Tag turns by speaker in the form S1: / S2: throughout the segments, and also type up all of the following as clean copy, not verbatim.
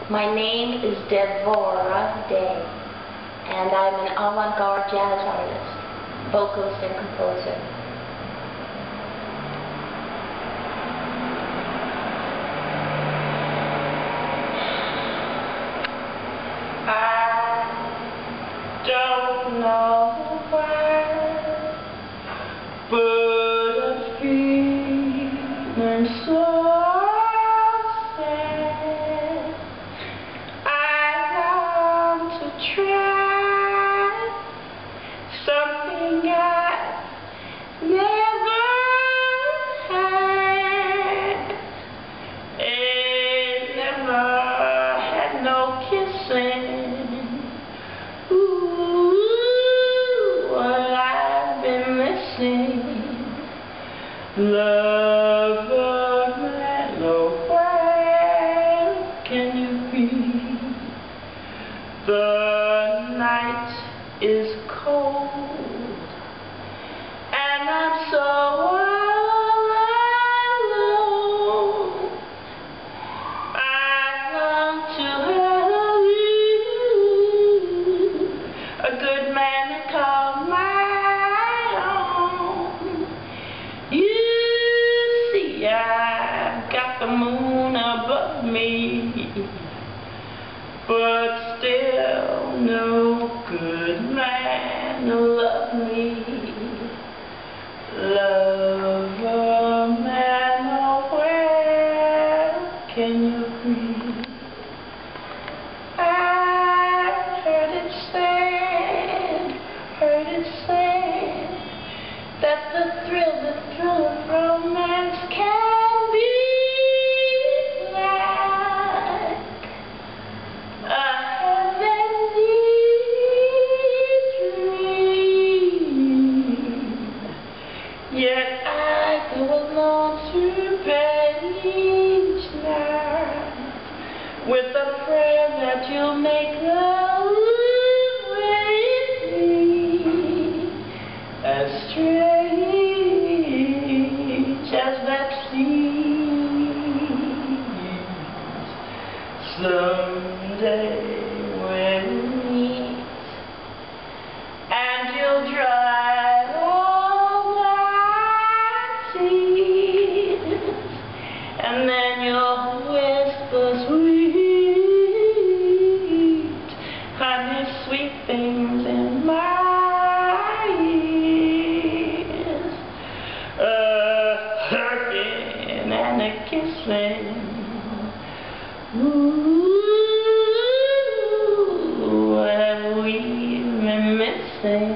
S1: My name is Devorah Day, and I'm an avant-garde jazz artist, vocalist and composer. I don't know why, but I'm feeling so try something I never had. Ain't never had no kissing. Ooh, what I've been missing. Lover, man, oh, where can you be? The night is cold, and I'm so alone. I long to have you, a good man to call my own. You see, I've got the moon above me, but still no good man will love me. Lover, man, oh, where can you be? I heard it said that the thrill of romance can be yet I go along to bed each night with a prayer that you'll make love with me. As strange as that seems, someday we'll meet and you'll dry all my tears, and then you'll whisper sweet things in my ears, a hugging and a kissing. Ooh, what we've been missing.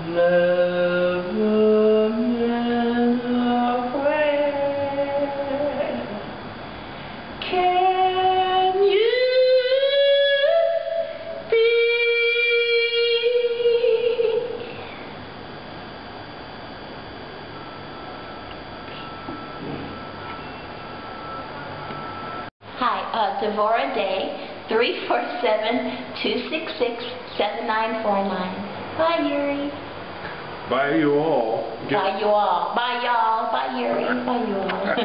S1: Lover, man, where can you be? Hi, Devorah Day, 347-266-7949. Bye, Yuri.
S2: Bye, you all.
S1: Bye, you all. Bye, y'all. Bye, Yuri. Bye, you all.